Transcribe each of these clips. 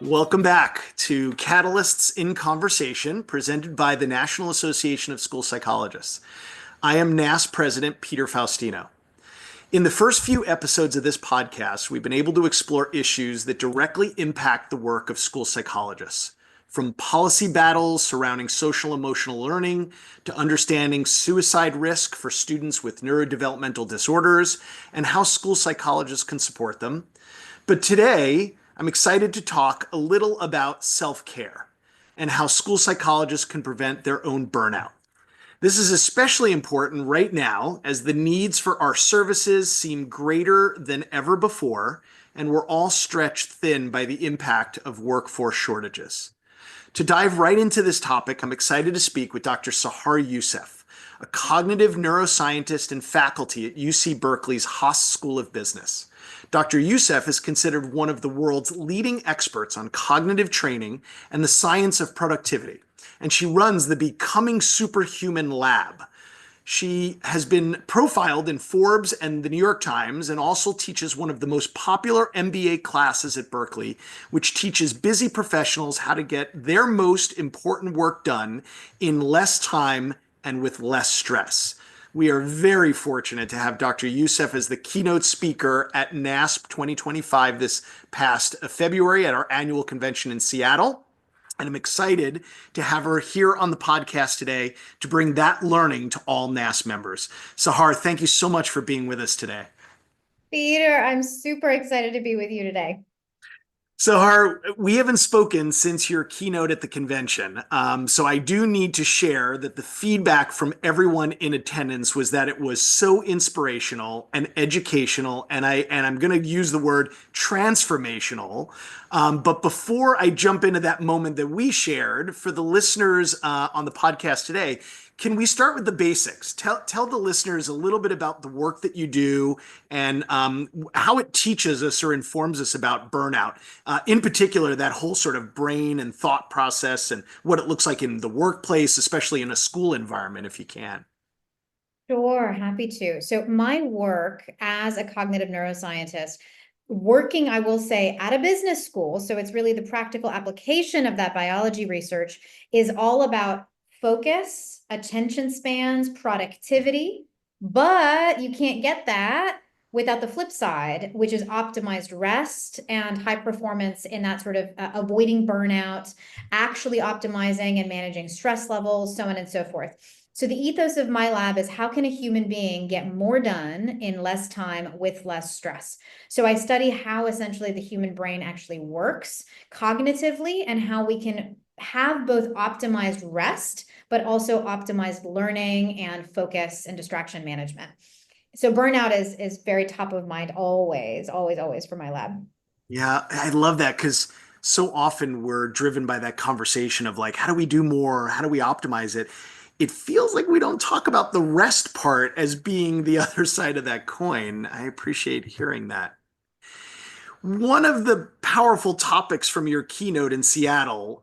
Welcome back to Catalysts in Conversation, presented by the National Association of School Psychologists. I am NASP President Peter Faustino. In the first few episodes of this podcast, we've been able to explore issues that directly impact the work of school psychologists, from policy battles surrounding social emotional learning to understanding suicide risk for students with neurodevelopmental disorders and how school psychologists can support them. But today, I'm excited to talk a little about self-care and how school psychologists can prevent their own burnout. This is especially important right now as the needs for our services seem greater than ever before, and we're all stretched thin by the impact of workforce shortages. To dive right into this topic, I'm excited to speak with Dr. Sahar Yousef, a cognitive neuroscientist and faculty at UC Berkeley's Haas School of Business. Dr. Yousef is considered one of the world's leading experts on cognitive training and the science of productivity, and she runs the Becoming Superhuman Lab. She has been profiled in Forbes and the New York Times and also teaches one of the most popular MBA classes at Berkeley, which teaches busy professionals how to get their most important work done in less time and with less stress. We are very fortunate to have Dr. Yousef as the keynote speaker at NASP 2025 this past February at our annual convention in Seattle. And I'm excited to have her here on the podcast today to bring that learning to all NASP members. Sahar, thank you so much for being with us today. Peter, I'm super excited to be with you today. Sahar, we haven't spoken since your keynote at the convention. So I do need to share that the feedback from everyone in attendance was that it was so inspirational and educational, and I'm going to use the word transformational. But before I jump into that moment that we shared, for the listeners on the podcast today, can we start with the basics? Tell the listeners a little bit about the work that you do and how it teaches us or informs us about burnout. In particular, that whole sort of brain and thought process and what it looks like in the workplace, especially in a school environment, if you can. Sure, happy to. So my work as a cognitive neuroscientist, working, I will say, at a business school, so it's really the practical application of that biology research, is all about focus, attention spans, productivity, but you can't get that without the flip side, which is optimized rest and high performance in that sort of avoiding burnout, actually optimizing and managing stress levels, so on and so forth. So the ethos of my lab is how can a human being get more done in less time with less stress? So I study how essentially the human brain actually works cognitively and how we can have both optimized rest, but also optimized learning and focus and distraction management. So burnout is very top of mind always, always, always for my lab. Yeah, I love that because so often we're driven by that conversation of like, how do we do more? How do we optimize it? It feels like we don't talk about the rest part as being the other side of that coin. I appreciate hearing that. One of the powerful topics from your keynote in Seattle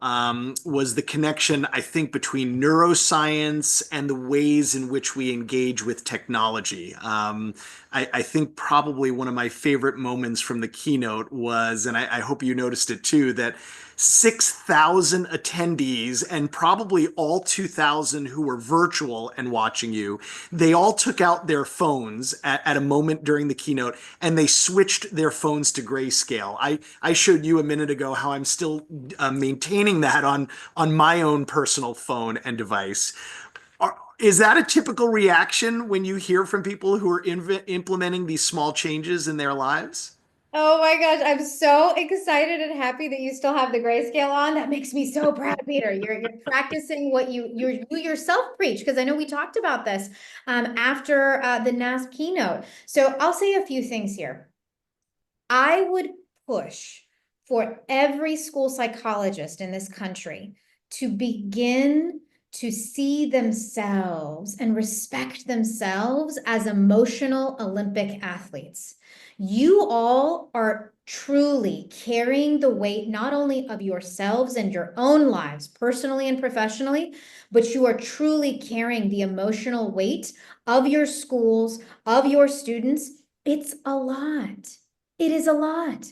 was the connection, I think, between neuroscience and the ways in which we engage with technology. I think probably one of my favorite moments from the keynote was, and I hope you noticed it too, that 6,000 attendees and probably all 2,000 who were virtual and watching you, they all took out their phones at a moment during the keynote and they switched their phones to grayscale. I showed you a minute ago how I'm still maintaining that on my own personal phone and device. Is that a typical reaction when you hear from people who are implementing these small changes in their lives? Oh my gosh, I'm so excited and happy that you still have the grayscale on. That makes me so proud, Peter. You're practicing what you yourself preach, because I know we talked about this after the NASP keynote. So I'll say a few things here. I would push for every school psychologist in this country to begin to see themselves and respect themselves as emotional Olympic athletes. You all are truly carrying the weight not only of yourselves and your own lives, personally and professionally, but you are truly carrying the emotional weight of your schools, of your students. It's a lot. It is a lot.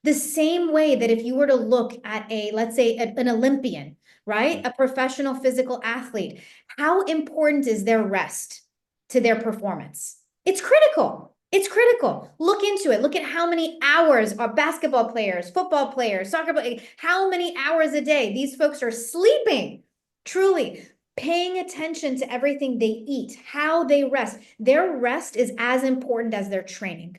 The same way that if you were to look at let's say an Olympian, right? A professional physical athlete, how important is their rest to their performance? It's critical. It's critical. Look into it. Look at how many hours are basketball players, football players, soccer players, how many hours a day these folks are sleeping, truly paying attention to everything they eat, how they rest. Their rest is as important as their training.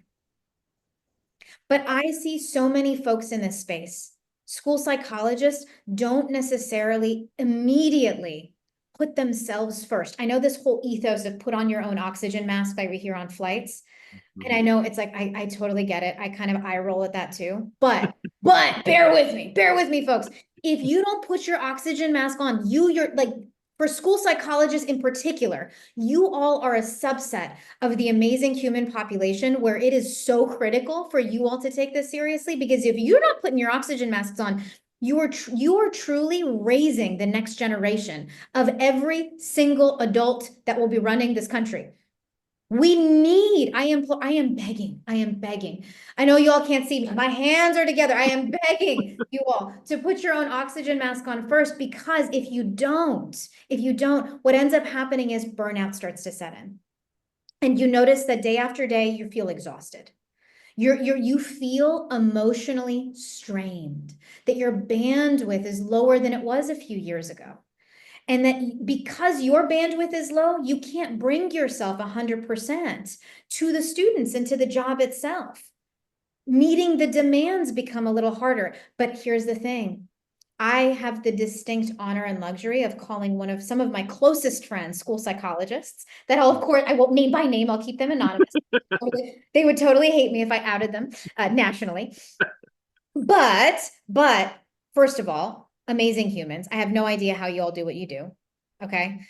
But I see so many folks in this space. School psychologists don't necessarily immediately put themselves first. I know this whole ethos of put on your own oxygen mask that we hear on flights. And I know it's like, I totally get it. I kind of eye roll at that too. But bear with me, folks. If you don't put your oxygen mask on, you're like, for school psychologists in particular, you all are a subset of the amazing human population where it is so critical for you all to take this seriously, because if you're not putting your oxygen masks on, you are truly raising the next generation of every single adult that will be running this country. I am begging. I know you all can't see me. My hands are together. I am begging you all to put your own oxygen mask on first, because if you don't, what ends up happening is burnout starts to set in. And you notice that day after day, you feel exhausted. You feel emotionally strained, that your bandwidth is lower than it was a few years ago. And that because your bandwidth is low, you can't bring yourself 100% to the students and to the job itself. Meeting the demands become a little harder. But here's the thing. I have the distinct honor and luxury of calling some of my closest friends school psychologists that of course, I won't name by name. I'll keep them anonymous. They would totally hate me if I outed them nationally. But first of all, amazing humans. I have no idea how you all do what you do. Okay.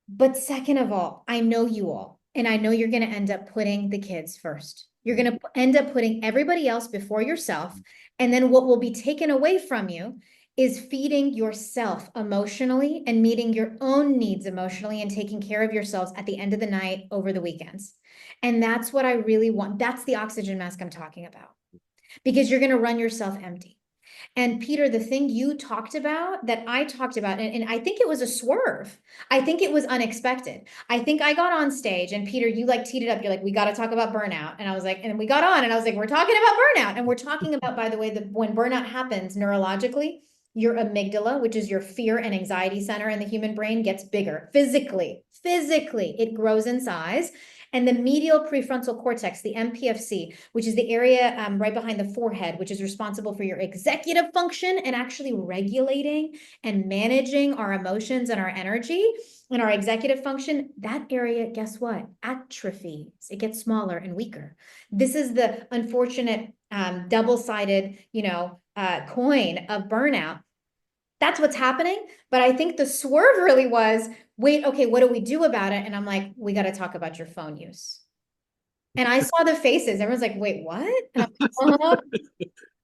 But second of all, I know you all, and I know you're going to end up putting the kids first. You're going to end up putting everybody else before yourself. And then what will be taken away from you is feeding yourself emotionally and meeting your own needs emotionally and taking care of yourselves at the end of the night over the weekends. And that's what I really want. That's the oxygen mask I'm talking about, because you're going to run yourself empty. And Peter, the thing you talked about that I talked about, and I think it was a swerve. I think it was unexpected. I think I got on stage and Peter, you like teed it up. You're like, we got to talk about burnout. And I was like, and we got on and I was like, we're talking about burnout. And we're talking about, by the way, when burnout happens neurologically, your amygdala, which is your fear and anxiety center in the human brain, gets bigger physically. It grows in size. And the medial prefrontal cortex, the MPFC, which is the area right behind the forehead, which is responsible for your executive function and actually regulating and managing our emotions and our energy and our executive function, that area, guess what? Atrophies. It gets smaller and weaker. This is the unfortunate double-sided, coin of burnout. That's what's happening. But I think the swerve really was, wait, okay, what do we do about it? And I'm like, we got to talk about your phone use. And I saw the faces. Everyone's like, wait, what? And I'm like,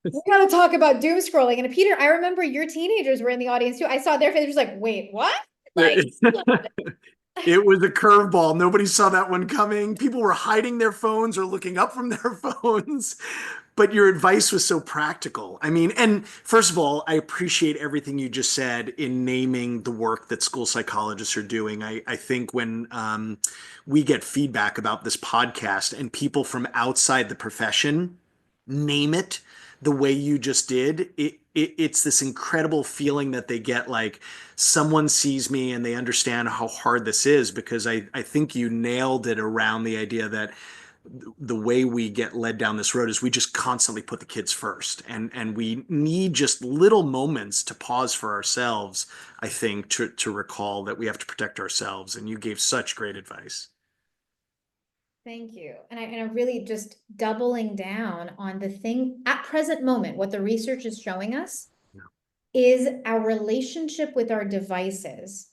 we got to talk about doom scrolling. And Peter, I remember your teenagers were in the audience too. I saw their faces like, wait, what? Like, it was a curveball. Nobody saw that one coming. People were hiding their phones or looking up from their phones. But your advice was so practical. I mean, and first of all, I appreciate everything you just said in naming the work that school psychologists are doing. I think when we get feedback about this podcast and people from outside the profession name it the way you just did, it's this incredible feeling that they get, like someone sees me and they understand how hard this is, because I think you nailed it around the idea that the way we get led down this road is we just constantly put the kids first, and we need just little moments to pause for ourselves, I think, to recall that we have to protect ourselves. And you gave such great advice. thank you. And I really just doubling down on the thing at present moment, what the research is showing us is our relationship with our devices,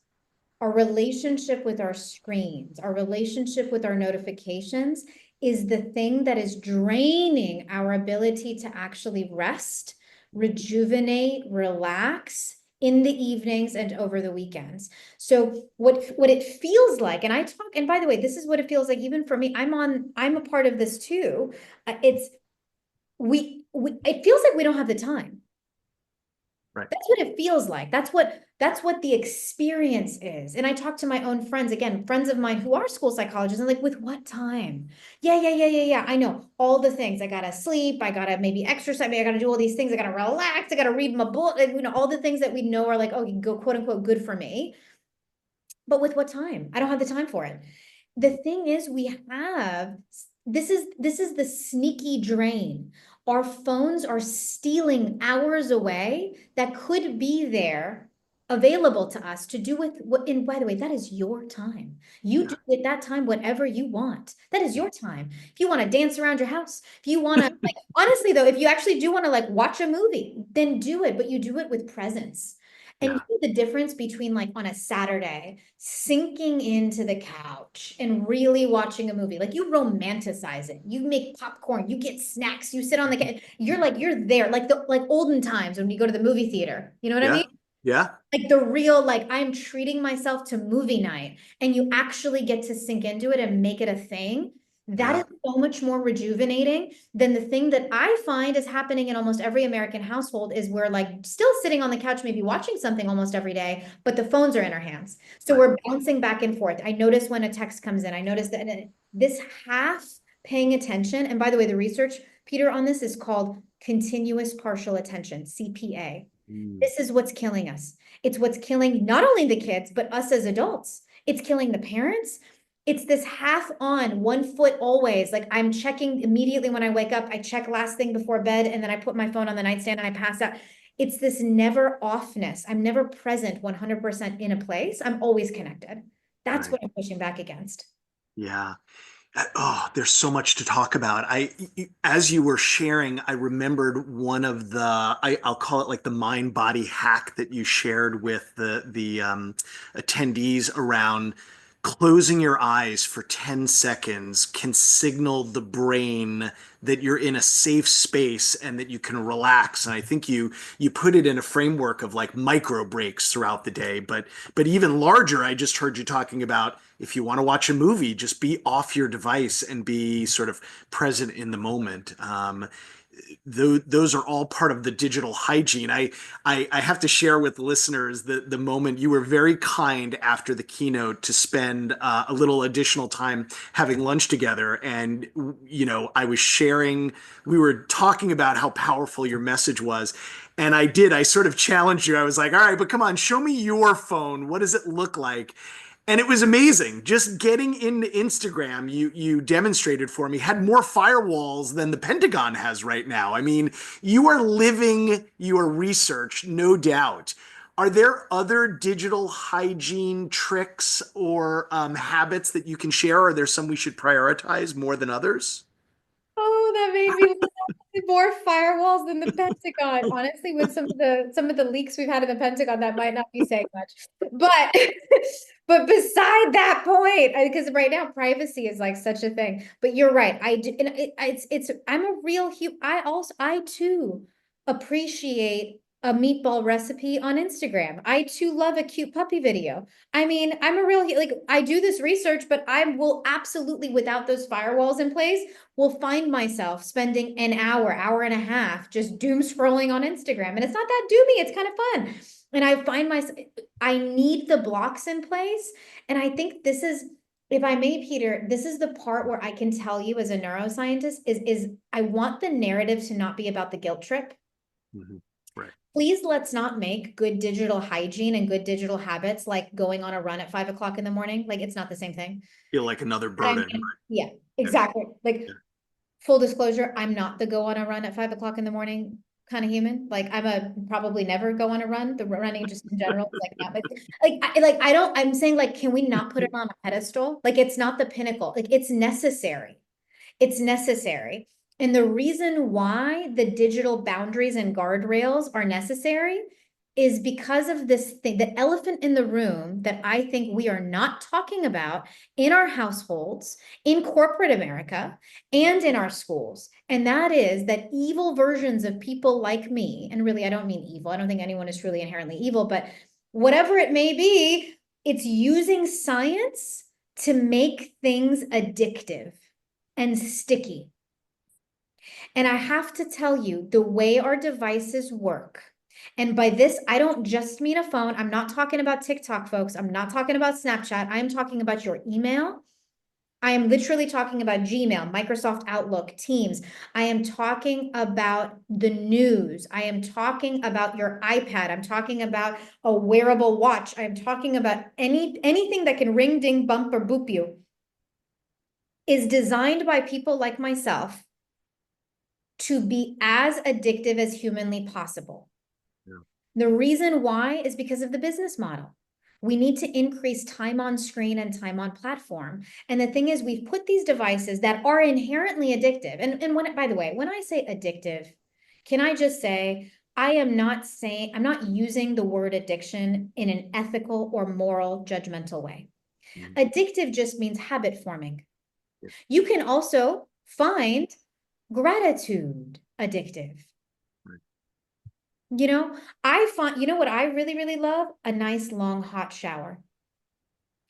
our relationship with our screens, our relationship with our notifications is the thing that is draining our ability to actually rest, rejuvenate, relax in the evenings and over the weekends. So what it feels like, and and by the way, this is what it feels like even for me. I'm a part of this too. It's it feels like we don't have the time. Right. That's what it feels like. That's what the experience is. And I talk to my own friends, again, friends of mine who are school psychologists, and like, with what time? Yeah. I know all the things. I gotta sleep, I gotta maybe exercise, I gotta do all these things, I gotta relax, I gotta read my book, all the things that we know are like, oh, you can go quote unquote good for me. But with what time? I don't have the time for it. The thing is, this is the sneaky drain. Our phones are stealing hours away that could be there available to us to do with what, and by the way, that is your time. You do with that time whatever you want. That is your time. If you want to dance around your house, if you want to, like, honestly though, if you actually do want to like watch a movie, then do it, but you do it with presence. And Yeah. you know the difference between like on a Saturday, sinking into the couch and really watching a movie, like you romanticize it. You make popcorn, you get snacks, you sit on the couch. You're there, like olden times when you go to the movie theater. You know what I Yeah. mean? Yeah. Like the real, like I'm treating myself to movie night, and you actually get to sink into it and make it a thing. That Yeah. is so much more rejuvenating than the thing that I find is happening in almost every American household is we're like still sitting on the couch, maybe watching something almost every day, but the phones are in our hands. So Right. we're bouncing back and forth. I notice when a text comes in, I notice that this half paying attention, and by the way, the research, Peter, on this is called continuous partial attention, CPA. Mm. This is what's killing us. It's what's killing not only the kids, but us as adults. It's killing the parents. It's this half on, 1 foot always. Like I'm checking immediately when I wake up, I check last thing before bed, and then I put my phone on the nightstand and I pass out. It's this never offness. I'm never present 100% in a place. I'm always connected. That's Right. what I'm pushing back against. Yeah. Oh, there's so much to talk about. As you were sharing, I remembered one of I'll call it like the mind body hack that you shared with the attendees around closing your eyes for 10 seconds can signal the brain that you're in a safe space and that you can relax. And I think you put it in a framework of like micro breaks throughout the day, but even larger, I just heard you talking about if you want to watch a movie, just be off your device and be sort of present in the moment. Those are all part of the digital hygiene. I have to share with listeners the moment you were very kind after the keynote to spend a little additional time having lunch together. And, I was sharing, we were talking about how powerful your message was. And I sort of challenged you. I was like, all right, but come on, show me your phone. What does it look like? And it was amazing. Just getting into Instagram, you demonstrated for me, had more firewalls than the Pentagon has right now. I mean, you are living your research, no doubt. Are there other digital hygiene tricks or habits that you can share? Are there some we should prioritize more than others? Oh, that made me laugh. More firewalls than the Pentagon. Honestly, with some of the leaks we've had in the Pentagon, that might not be saying much. But but beside that point, because right now privacy is like such a thing. But you're right. I do, and it's I'm a real I too appreciate a meatball recipe on Instagram. I too love a cute puppy video. I mean, I'm a real like I do this research, but I will absolutely, without those firewalls in place, will find myself spending an hour and a half just doom scrolling on Instagram. And it's not that doomy, it's kind of fun. And I find myself, I need the blocks in place. And I think this is, if I may, Peter, this is the part where I can tell you as a neuroscientist is I want the narrative to not be about the guilt trip. Mhm. Right. Please let's not make good digital hygiene and good digital habits like going on a run at 5 o'clock in the morning. Like it's not the same thing. Feel like another I burden. mean, yeah, Yeah. exactly. Like Yeah. full disclosure, I'm not the go on a run at 5 o'clock in the morning kind of human. Like I'm a probably never go on a run. The running just in general is like not I don't, I'm saying like, can we not put it on a pedestal? Like it's not the pinnacle. Like it's necessary. It's necessary. And the reason why the digital boundaries and guardrails are necessary is because of this thing, the elephant in the room that I think we are not talking about in our households, in corporate America, and in our schools. And that is that evil versions of people like me, and really, I don't mean evil. I don't think anyone is truly inherently evil, but whatever it may be, it's using science to make things addictive and sticky. And I have to tell you, the way our devices work, and by this, I don't just mean a phone. I'm not talking about TikTok, folks. I'm not talking about Snapchat. I'm talking about your email. I am literally talking about Gmail, Microsoft Outlook, Teams. I am talking about the news. I am talking about your iPad. I'm talking about a wearable watch. I'm talking about anything that can ring, ding, bump, or boop you is designed by people like myself to be as addictive as humanly possible. Yeah. The reason why is because of the business model. We need to increase time on screen and time on platform. And the thing is, we've put these devices that are inherently addictive. And when, by the way, when I say addictive, can I just say, I'm not using the word addiction in an ethical or moral judgmental way. Mhm. Addictive just means habit forming. Yeah. You can also find gratitude addictive. Right. You know, I find, you know what I really, really love? A nice long hot shower.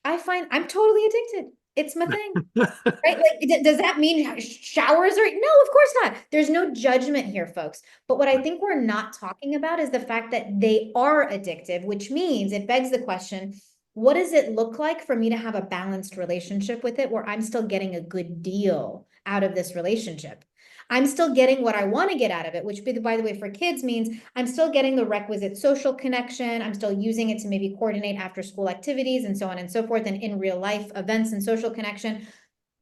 I find I'm totally addicted. It's my thing, right? Like, does that mean showers are? No, of course not. There's no judgment here, folks. But what I think we're not talking about is the fact that they are addictive, which means it begs the question, what does it look like for me to have a balanced relationship with it where I'm still getting a good deal out of this relationship? I'm still getting what I want to get out of it, which, by the way, for kids means I'm still getting the requisite social connection. I'm still using it to maybe coordinate after school activities and so on and so forth, and in real life events and social connection.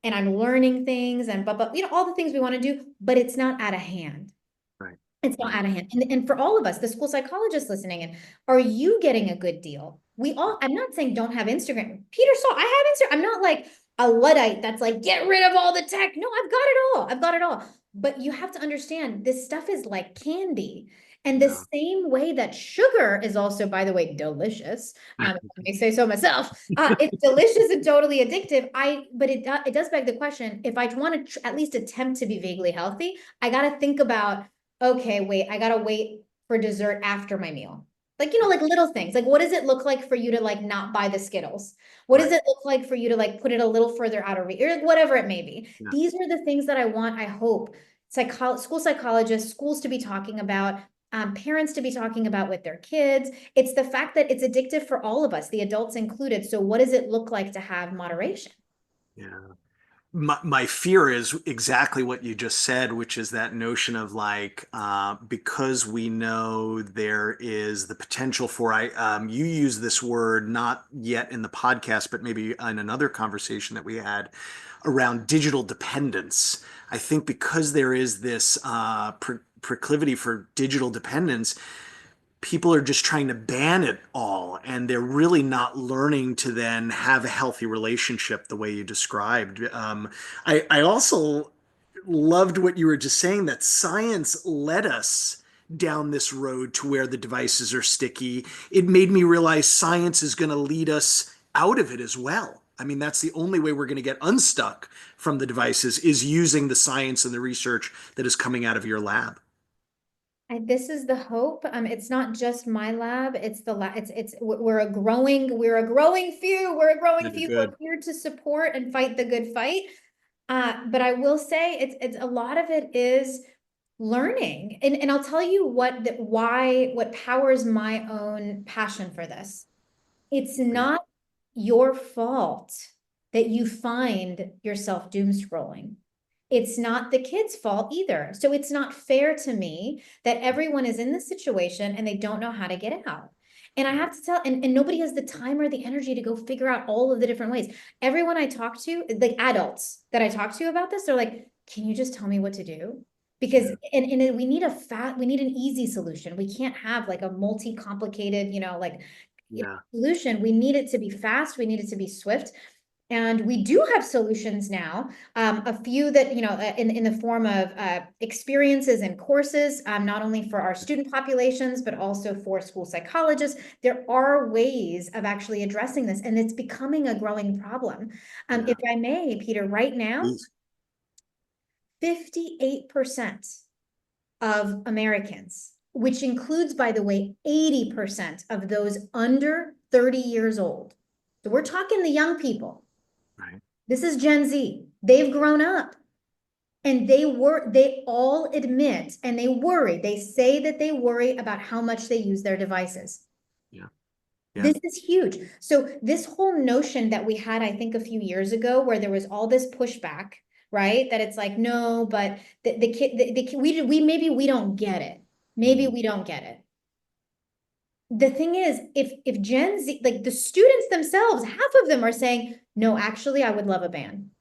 And I'm learning things and you know, all the things we want to do, but it's not out of hand. Right. It's not Right. out of hand. And for all of us, the school psychologists listening in, are you getting a good deal? I'm not saying don't have Instagram. Peter saw, I have Instagram. I'm not like a Luddite that's like, get rid of all the tech. No, I've got it all. I've got it all. But you have to understand this stuff is like candy. And the Yeah. same way that sugar is also, by the way, delicious. If I may say so myself. It's delicious and totally addictive. But it does beg the question, if I want to at least attempt to be vaguely healthy, I got to think about, okay, wait, I gotta wait for dessert after my meal. Like, you know, like little things. Like, what does it look like for you to like not buy the Skittles? What does Right. it look like for you to like put it a little further out of reach, or whatever it may be? Yeah. These are the things that I want, I hope, school psychologists, schools to be talking about, parents to be talking about with their kids. It's the fact that it's addictive for all of us, the adults included. So what does it look like to have moderation? Yeah. My fear is exactly what you just said, which is that notion of like, because we know there is the potential for, you use this word not yet in the podcast, but maybe in another conversation that we had around digital dependence. I think because there is this proclivity for digital dependence, people are just trying to ban it all, and they're really not learning to then have a healthy relationship the way you described. I also loved what you were just saying, that science led us down this road to where the devices are sticky. It made me realize science is going to lead us out of it as well. I mean, that's the only way we're going to get unstuck from the devices, is using the science and the research that is coming out of your lab. This is the hope. It's not just my lab. It's the lab. We're a growing few. We're a growing few. We're Good. here to support and fight the good fight. But I will say it's a lot of it is learning. And I'll tell you what powers my own passion for this. It's not your fault that you find yourself doom scrolling. It's not the kid's fault either. So it's not fair to me that everyone is in this situation and they don't know how to get out. And I have to tell, and nobody has the time or the energy to go figure out all of the different ways. Everyone I talk to, like adults that I talk to about this, they're like, can you just tell me what to do? Because and we need we need an easy solution. We can't have like a multi-complicated, like Yeah. solution. We need it to be fast. We need it to be swift. And we do have solutions now, a few that, in the form of experiences and courses, not only for our student populations, but also for school psychologists. There are ways of actually addressing this, and it's becoming a growing problem. Yeah. If I may, Peter, right now, Please. 58% of Americans, which includes, by the way, 80% of those under 30 years old. So we're talking the young people. Right. This is Gen Z. They've grown up. And they all admit and they worry. They say that they worry about how much they use their devices. Yeah. Yeah. This is huge. So this whole notion that we had, I think, a few years ago, where there was all this pushback, right? That it's like, no, but the kid, we maybe we don't get it. Maybe we don't get it. The thing is, if Gen Z, like the students themselves, half of them are saying, no, actually, I would love a ban.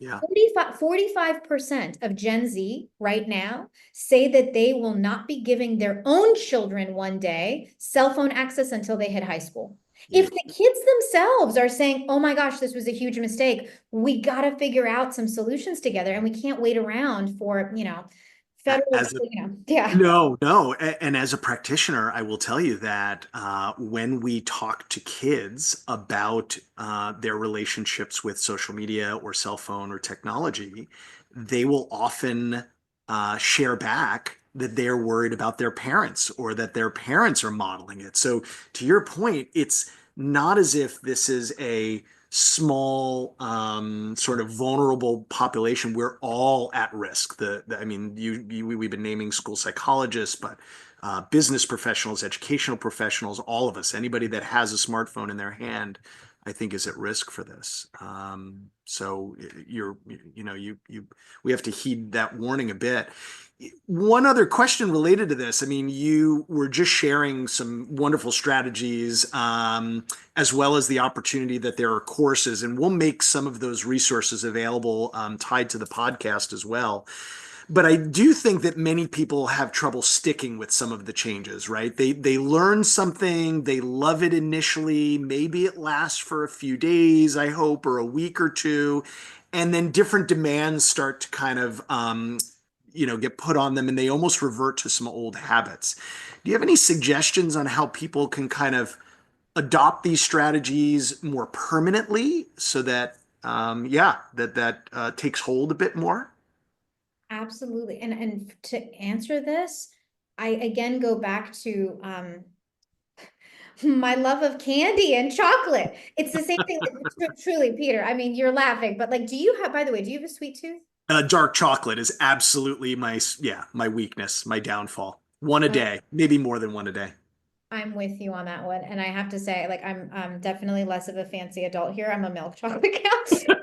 Yeah. 45% of Gen Z right now say that they will not be giving their own children one day cell phone access until they hit high school. Yeah. If the kids themselves are saying, oh my gosh, this was a huge mistake, we got to figure out some solutions together, and we can't wait around for, federal, As a yeah. No, no. And as a practitioner, I will tell you that when we talk to kids about their relationships with social media or cell phone or technology, they will often share back that they're worried about their parents or that their parents are modeling it. So, to your point, it's not as if this is a small sort of vulnerable population. We're all at risk. I mean, we've been naming school psychologists, but business professionals, educational professionals, all of us, anybody that has a smartphone in their hand, I think is at risk for this. So we have to heed that warning a bit. One other question related to this. I mean, you were just sharing some wonderful strategies, as well as the opportunity that there are courses, and we'll make some of those resources available, tied to the podcast as well. But I do think that many people have trouble sticking with some of the changes, right? They learn something, they love it initially, maybe it lasts for a few days, I hope, or a week or two, and then different demands start to kind of get put on them, and they almost revert to some old habits. Do you have any suggestions on how people can kind of adopt these strategies more permanently so that that takes hold a bit more? Absolutely. And to answer this, I again go back to my love of candy and chocolate. It's the same thing, like, truly, Peter. I mean, you're laughing, but like, by the way, do you have a sweet tooth? Dark chocolate is absolutely my weakness, my downfall. One a day, maybe more than one a day. I'm with you on that one. And I have to say, like, I'm definitely less of a fancy adult here. I'm a milk chocolate cow.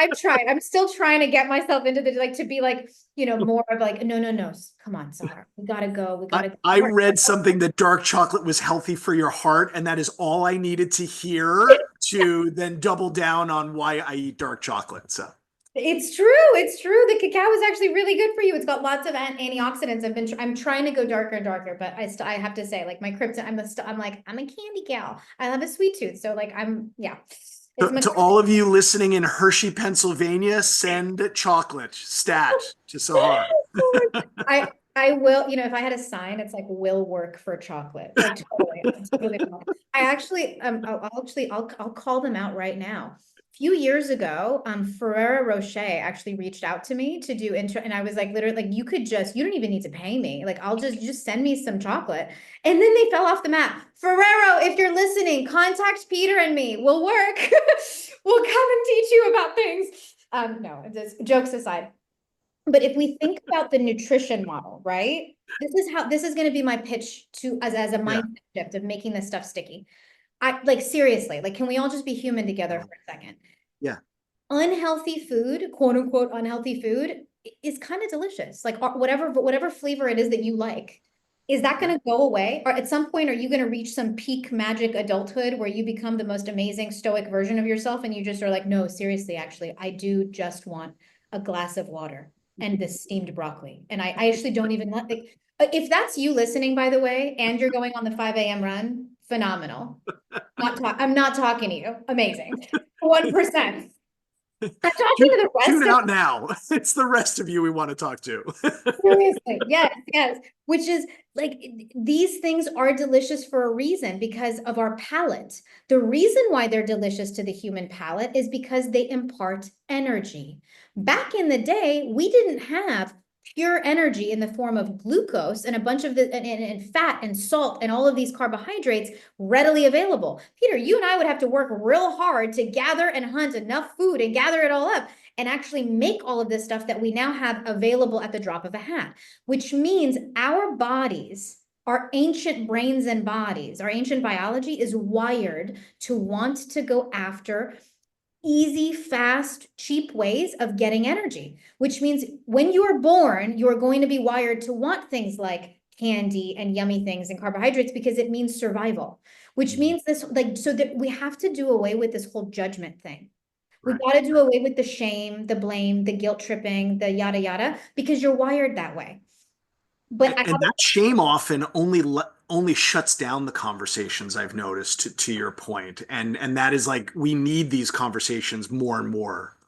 I'm trying. I'm still trying to get myself into to be like, more of like, no, no, no. Come on, Sahar. We gotta go. We I, gotta I go. read something that dark chocolate was healthy for your heart, and that is all I needed to hear to then double down on why I eat dark chocolate. So It's true. It's true. The cacao is actually really good for you. It's got lots of antioxidants. I'm trying to go darker and darker, but I have to say, like, my kryptonite, I'm like, I'm a candy gal. I have a sweet tooth. So like, yeah. to all of you listening in Hershey, Pennsylvania, send chocolate stat to Sahar. I will, if I had a sign, it's like will work for chocolate. Like totally. I actually, I'll call them out right now. A few years ago, Ferrero Rocher actually reached out to me to do intro, and I was like, literally, like, you don't even need to pay me. Like, I'll just send me some chocolate. And then they fell off the map. Ferrero, if you're listening, contact Peter and me. We'll work. We'll come and teach you about things. No, just jokes aside. But if we think about the nutrition model, right? This is going to be my pitch to as a Yeah. mindset shift of making this stuff sticky. I like seriously, like, can we all just be human together for a second? Yeah. Unhealthy food, quote unquote, unhealthy food is kind of delicious. Like whatever flavor it is that you like. Is that going to go away? Or at some point, are you going to reach some peak magic adulthood where you become the most amazing stoic version of yourself and you just are like, no, seriously, actually, I do just want a glass of water and this steamed broccoli. And I actually don't even like, if that's you listening, by the way, and you're going on the 5 a.m. run, phenomenal. I'm not talking to you. Amazing. 1%. I'm talking to the Tune rest out of now. It's the rest of you we want to talk to. seriously. Yes, yes. Which is like, these things are delicious for a reason because of our palate. The reason why they're delicious to the human palate is because they impart energy. Back in the day, we didn't have pure energy in the form of glucose and a bunch of and fat and salt and all of these carbohydrates readily available. Peter, you and I would have to work real hard to gather and hunt enough food and gather it all up. and actually make all of this stuff that we now have available at the drop of a hat, which means our bodies, our ancient brains and bodies, our ancient biology is wired to want to go after easy, fast, cheap ways of getting energy, which means when you are born, you are going to be wired to want things like candy and yummy things and carbohydrates because it means survival, which means this, like, so that we have to do away with this whole judgment thing. We Right. got to do away with the shame, the blame, the guilt tripping, the yada yada, because you're wired that way. But I And have that shame often only shuts down the conversations, I've noticed, to your point. And that is like we need these conversations more and more.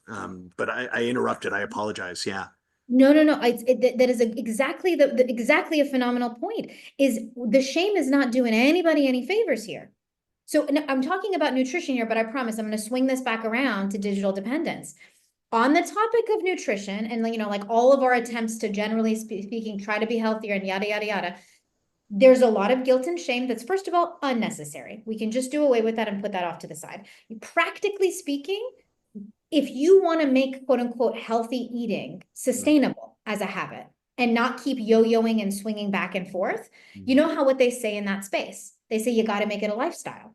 But I interrupted. I apologize. Yeah. no, no, no. That is exactly exactly a phenomenal point. Is the shame is not doing anybody any favors here. So I'm talking about nutrition here, but I promise I'm going to swing this back around to digital dependence. On the topic of nutrition, and like all of our attempts to generally speaking, try to be healthier and yada yada yada. There's a lot of guilt and shame that's, first of all, unnecessary. We can just do away with that and put that off to the side. Practically speaking, if you want to make quote unquote healthy eating sustainable as a habit and not keep yo-yoing and swinging back and forth, you know how what they say in that space? They say you got to make it a lifestyle.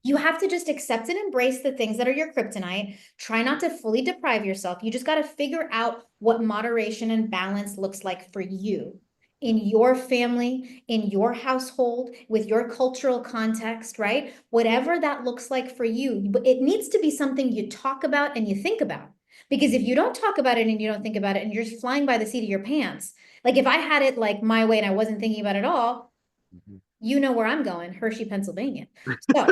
You have to just accept and embrace the things that are your kryptonite. Try not to fully deprive yourself. You just got to figure out what moderation and balance looks like for you in your family, in your household, with your cultural context, right? Whatever that looks like for you, but it needs to be something you talk about and you think about. Because if you don't talk about it and you don't think about it and you're just flying by the seat of your pants, like if I had it like my way and I wasn't thinking about it at all, you know where I'm going, Hershey, Pennsylvania. So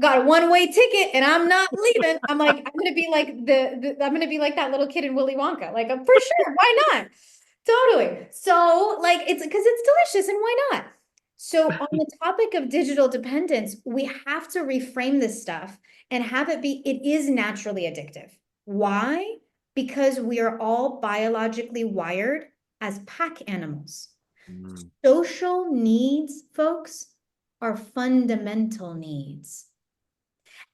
got a one-way ticket and I'm not leaving. I'm like, I'm gonna be like I'm gonna be like that little kid in Willy Wonka. Like, for sure, why not? Totally. So like it's because it's delicious and why not? So on the topic of digital dependence, we have to reframe this stuff and have it be, it is naturally addictive. Why? Because we are all biologically wired as pack animals. Social needs, folks, are fundamental needs.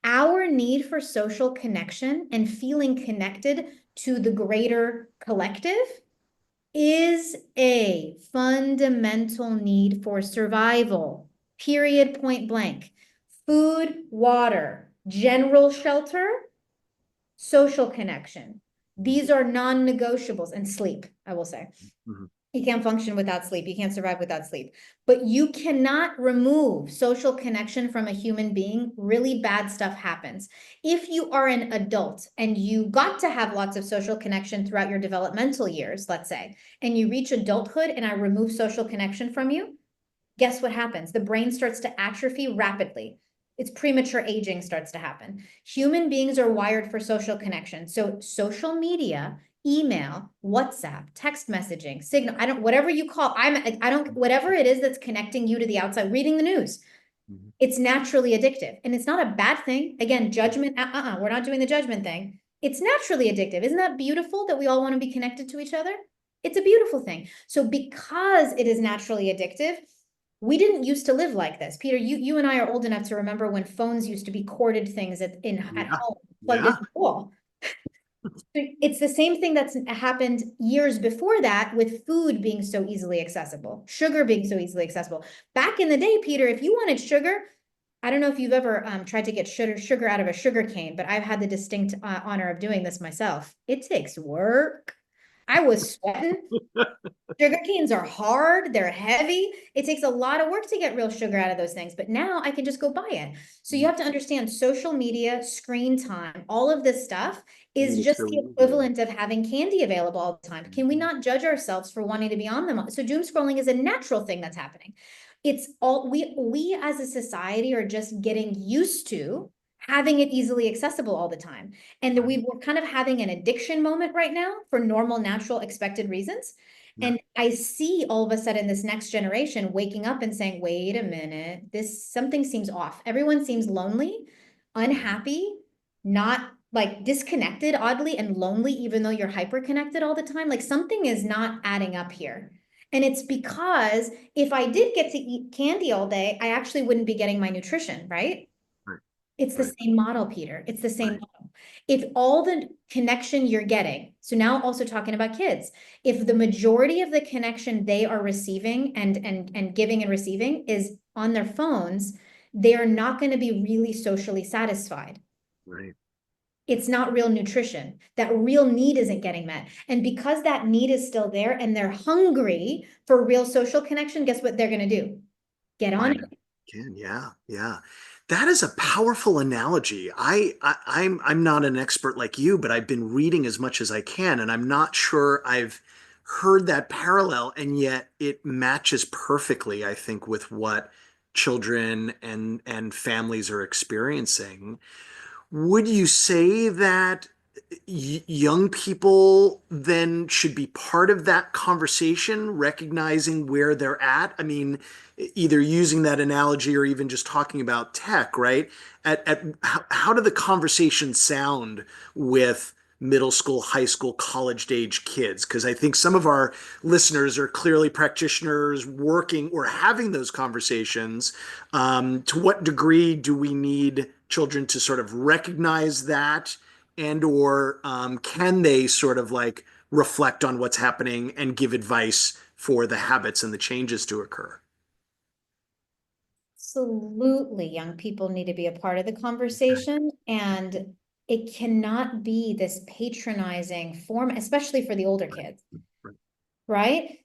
Our need for social connection and feeling connected to the greater collective is a fundamental need for survival, period, point blank. Food, water, general shelter, social connection. These are non-negotiables, and sleep, I will say. You can't function without sleep. You can't survive without sleep. But you cannot remove social connection from a human being. Really bad stuff happens. If you are an adult and you got to have lots of social connection throughout your developmental years, let's say, and you reach adulthood and I remove social connection from you, guess what happens? The brain starts to atrophy rapidly. It's premature aging starts to happen. Human beings are wired for social connection. So social media, email, WhatsApp, text messaging, Signal, whatever you call, whatever it is that's connecting you to the outside, reading the news, it's naturally addictive. And it's not a bad thing. Again, judgment, we're not doing the judgment thing. It's naturally addictive. Isn't that beautiful that we all want to be connected to each other? It's a beautiful thing. So because it is naturally addictive, we didn't used to live like this. Peter, you and I are old enough to remember when phones used to be corded things at home, plugged into the wall. It's the same thing that's happened years before that with food being so easily accessible, sugar being so easily accessible. Back in the day, Peter, if you wanted sugar, I don't know if you've ever tried to get sugar out of a sugar cane, but I've had the distinct honor of doing this myself. It takes work. I was sweating. Sugar canes are hard, they're heavy. It takes a lot of work to get real sugar out of those things, but now I can just go buy it. So you have to understand social media, screen time, all of this stuff is just the equivalent of having candy available all the time. Can we not judge ourselves for wanting to be on them? So doom scrolling is a natural thing that's happening. It's all we as a society are just getting used to having it easily accessible all the time. And we're kind of having an addiction moment right now for normal, natural, expected reasons. And I see all of a sudden this next generation waking up and saying, wait a minute, something seems off. Everyone seems lonely, unhappy, not like disconnected, oddly, and lonely, even though you're hyper connected all the time. Like something is not adding up here. And it's because if I did get to eat candy all day, I actually wouldn't be getting my nutrition, right? It's the Right. same model, Peter. It's the same Right. model. If all the connection you're getting, so now also talking about kids, if the majority of the connection they are receiving and giving and receiving is on their phones, they are not going to be really socially satisfied. Right. It's not real nutrition. That real need isn't getting met. And because that need is still there and they're hungry for real social connection, guess what they're going to do? Get on Find it. it. Can, yeah, yeah. That is a powerful analogy. I'm not an expert like you, but I've been reading as much as I can, and I'm not sure I've heard that parallel, and yet it matches perfectly, I think, with what children and families are experiencing. Would you say that young people then should be part of that conversation, recognizing where they're at? I mean, either using that analogy or even just talking about tech, right? At how do the conversations sound with middle school, high school, college age kids? Because I think some of our listeners are clearly practitioners working or having those conversations. To what degree do we need children to sort of recognize that, and or can they sort of like reflect on what's happening and give advice for the habits and the changes to occur? Absolutely, young people need to be a part of the conversation, and it cannot be this patronizing form, especially for the older kids, Right. right?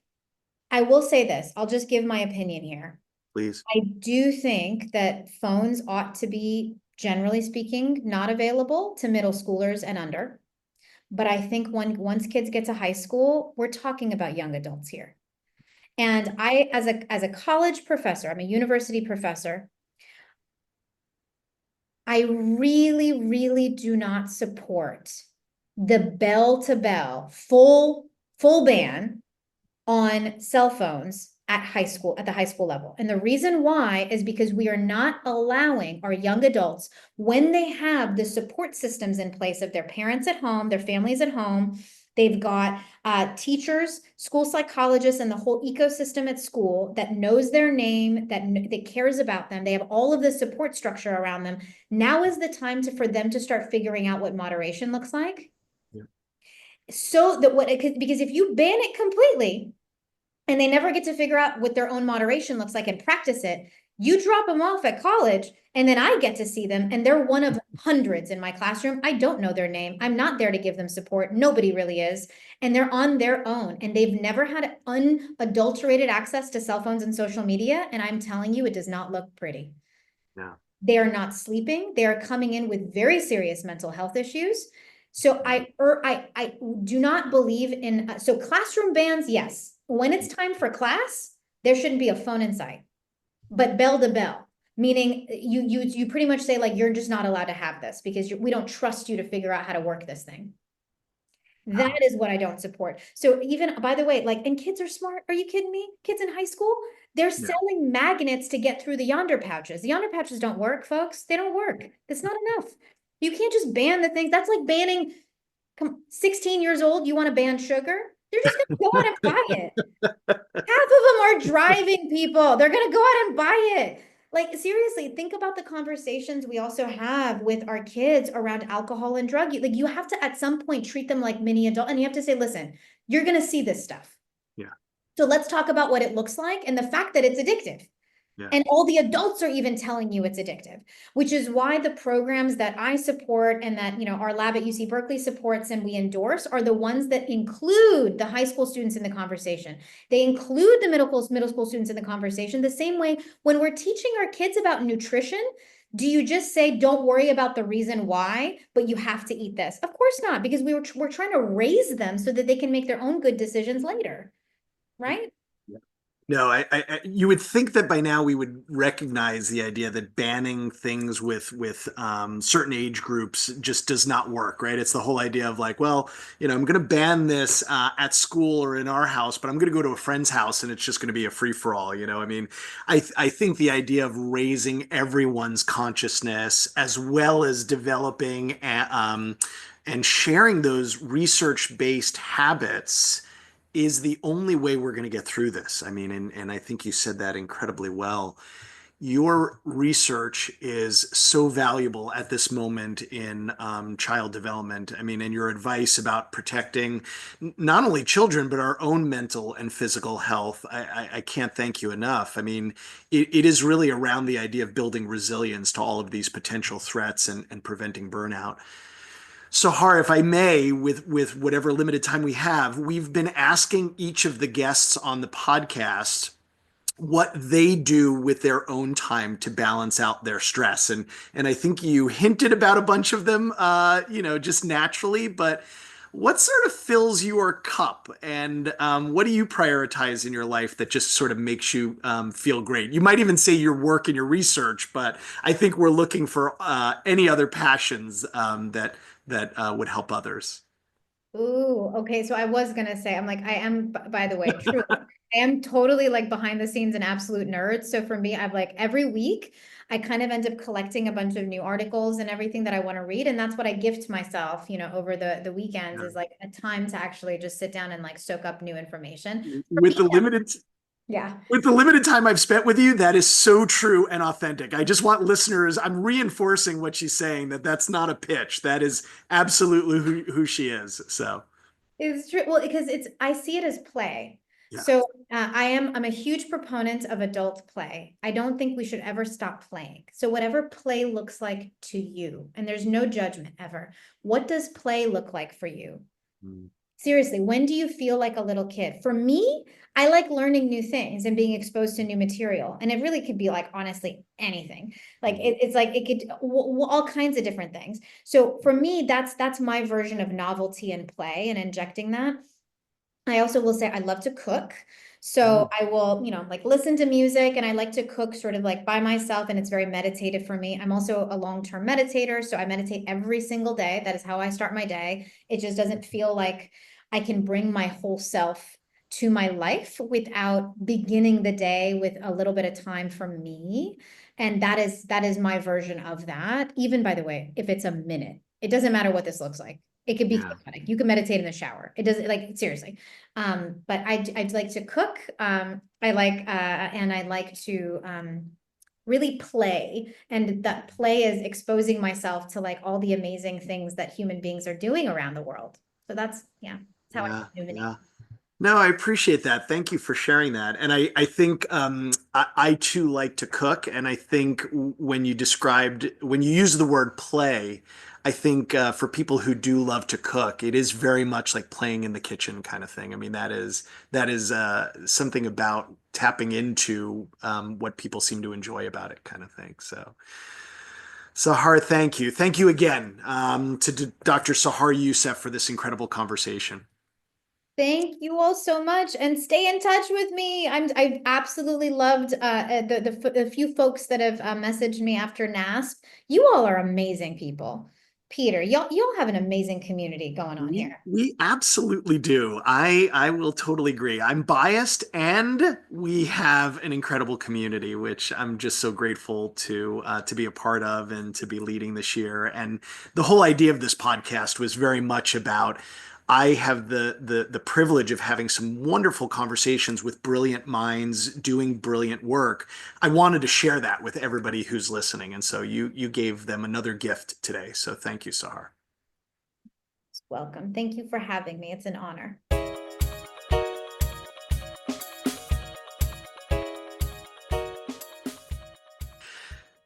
I will say this, I'll just give my opinion here. Please. I do think that phones ought to be, generally speaking, not available to middle schoolers and under. But I think once kids get to high school, we're talking about young adults here. And I, as a college professor, I'm a university professor, I really, really do not support the bell to bell, full ban on cell phones at the high school level. And the reason why is because we are not allowing our young adults, when they have the support systems in place of their parents at home, their families at home, they've got teachers, school psychologists, and the whole ecosystem at school that knows their name, that cares about them. They have all of the support structure around them. Now is the time for them to start figuring out what moderation looks like. Yeah. So that because if you ban it completely, and they never get to figure out what their own moderation looks like and practice it. You drop them off at college, and then I get to see them, and they're one of hundreds in my classroom. I don't know their name. I'm not there to give them support. Nobody really is. And they're on their own, and they've never had unadulterated access to cell phones and social media. And I'm telling you, it does not look pretty. Yeah. They are not sleeping. They are coming in with very serious mental health issues. So I do not believe in, so classroom bans, yes. When it's time for class, there shouldn't be a phone in sight, but bell to bell, meaning you pretty much say like, you're just not allowed to have this because we don't trust you to figure out how to work this thing. That is what I don't support. So even, by the way, like, and kids are smart. Are you kidding me? Kids in high school, they're Yeah. selling magnets to get through the yonder pouches. The yonder pouches don't work, folks. They don't work. That's not enough. You can't just ban the things. That's like banning, 16 years old, you want to ban sugar? They're just going to go out and buy it. Half of them are driving people. They're going to go out and buy it. Like, seriously, think about the conversations we also have with our kids around alcohol and drug use. Like, you have to, at some point, treat them like mini adult, and you have to say, listen, you're going to see this stuff. Yeah. So let's talk about what it looks like and the fact that it's addictive. Yeah. And all the adults are even telling you it's addictive, which is why the programs that I support and that, our lab at UC Berkeley supports and we endorse are the ones that include the high school students in the conversation. They include the middle school students in the conversation. The same way when we're teaching our kids about nutrition, do you just say, don't worry about the reason why, but you have to eat this? Of course not, because we're trying to raise them so that they can make their own good decisions later, right? No, you would think that by now we would recognize the idea that banning things with certain age groups just does not work, right? It's the whole idea of like, well, I'm going to ban this at school or in our house, but I'm going to go to a friend's house and it's just going to be a free for all. I mean, I think the idea of raising everyone's consciousness as well as developing and sharing those research-based habits is the only way we're going to get through this. I mean, and I think you said that incredibly well. Your research is so valuable at this moment in child development. I mean, and your advice about protecting not only children, but our own mental and physical health. I can't thank you enough. I mean, it is really around the idea of building resilience to all of these potential threats and preventing burnout. Sahar, if I may, with whatever limited time we have, we've been asking each of the guests on the podcast what they do with their own time to balance out their stress. And I think you hinted about a bunch of them, just naturally, but what sort of fills your cup and what do you prioritize in your life that just sort of makes you feel great? You might even say your work and your research, but I think we're looking for any other passions that would help others. Ooh, okay. So I was gonna say, I'm like, I am, by the way, truly, I am totally like behind the scenes an absolute nerd. So for me, I've like every week, I kind of end up collecting a bunch of new articles and everything that I want to read. And that's what I gift myself, over the weekends Yeah. is like a time to actually just sit down and like soak up new information. For With me, the limited yeah. With the limited time I've spent with you, that is so true and authentic. I just want listeners, I'm reinforcing what she's saying, that that's not a pitch. That is absolutely who she is. So, It's true. Well, because I see it as play. yeah. So I'm a huge proponent of adult play. I don't think we should ever stop playing. So whatever play looks like to you, and there's no judgment ever. What does play look like for you? Mm. Seriously, when do you feel like a little kid? For me, I like learning new things and being exposed to new material. And it really could be like, honestly, anything. Like it's like it could all kinds of different things. So for me, that's my version of novelty and play and injecting that. I also will say I love to cook. So Mm. I will, like listen to music and I like to cook sort of like by myself and it's very meditative for me. I'm also a long-term meditator, so I meditate every single day. That is how I start my day. It just doesn't feel like I can bring my whole self to my life without beginning the day with a little bit of time for me. And that is my version of that. Even by the way, if it's a minute, it doesn't matter what this looks like. It could be Yeah. chaotic. You can meditate in the shower. It doesn't like seriously. But I'd like to cook. And I like to really play. And that play is exposing myself to like all the amazing things that human beings are doing around the world. So that's how I Yeah. rejuvenate. Yeah. No, I appreciate that. Thank you for sharing that. And I think I too like to cook. And I think when you use the word play, I think for people who do love to cook, it is very much like playing in the kitchen kind of thing. I mean, that is something about tapping into what people seem to enjoy about it kind of thing. So, Sahar, thank you. Thank you again to Dr. Sahar Yousef for this incredible conversation. Thank you all so much, and stay in touch with me. I've absolutely loved the few folks that have messaged me after NASP. You all are amazing people. Peter, y'all have an amazing community going on We here. we absolutely do. I will totally agree. I'm biased, and we have an incredible community, which I'm just so grateful to be a part of and to be leading this year. And the whole idea of this podcast was very much about. I have the privilege of having some wonderful conversations with brilliant minds doing brilliant work. I wanted to share that with everybody who's listening, and so you gave them another gift today. So thank you, Sahar. Welcome. Thank you for having me. It's an honor.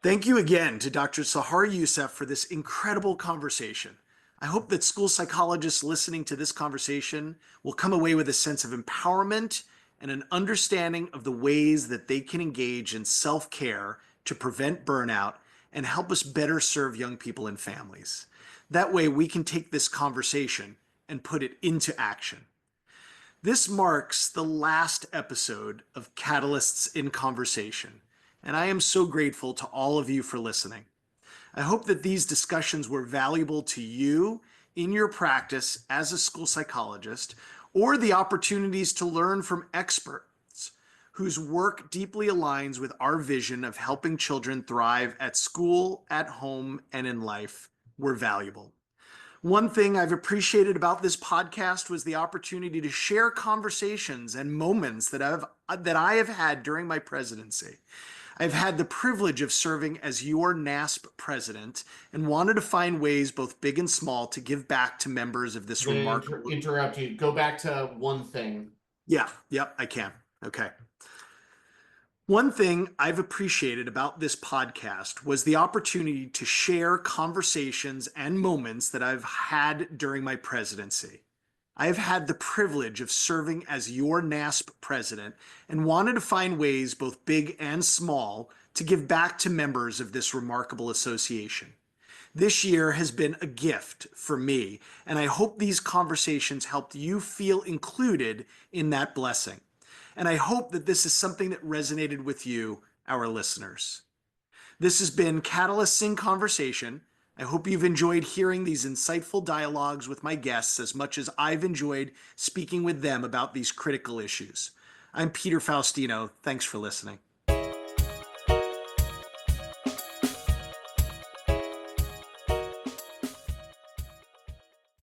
Thank you again to Dr. Sahar Yousef for this incredible conversation. I hope that school psychologists listening to this conversation will come away with a sense of empowerment and an understanding of the ways that they can engage in self care to prevent burnout and help us better serve young people and families. That way, we can take this conversation and put it into action. This marks the last episode of Catalysts in Conversation, and I am so grateful to all of you for listening. I hope that these discussions were valuable to you in your practice as a school psychologist or the opportunities to learn from experts whose work deeply aligns with our vision of helping children thrive at school, at home, and in life were valuable. One thing I've appreciated about this podcast was the opportunity to share conversations and moments that I have had during my presidency. I've had the privilege of serving as your NASP president and wanted to find ways, both big and small, to give back to members of this I'm gonna remarkable. interrupt you. Go back to one thing. Yeah, yep, I can. Okay. One thing I've appreciated about this podcast was the opportunity to share conversations and moments that I've had during my presidency. I have had the privilege of serving as your NASP president and wanted to find ways, both big and small, to give back to members of this remarkable association. This year has been a gift for me, and I hope these conversations helped you feel included in that blessing. And I hope that this is something that resonated with you, our listeners. This has been Catalysts in Conversation. I hope you've enjoyed hearing these insightful dialogues with my guests as much as I've enjoyed speaking with them about these critical issues. I'm Peter Faustino. Thanks for listening.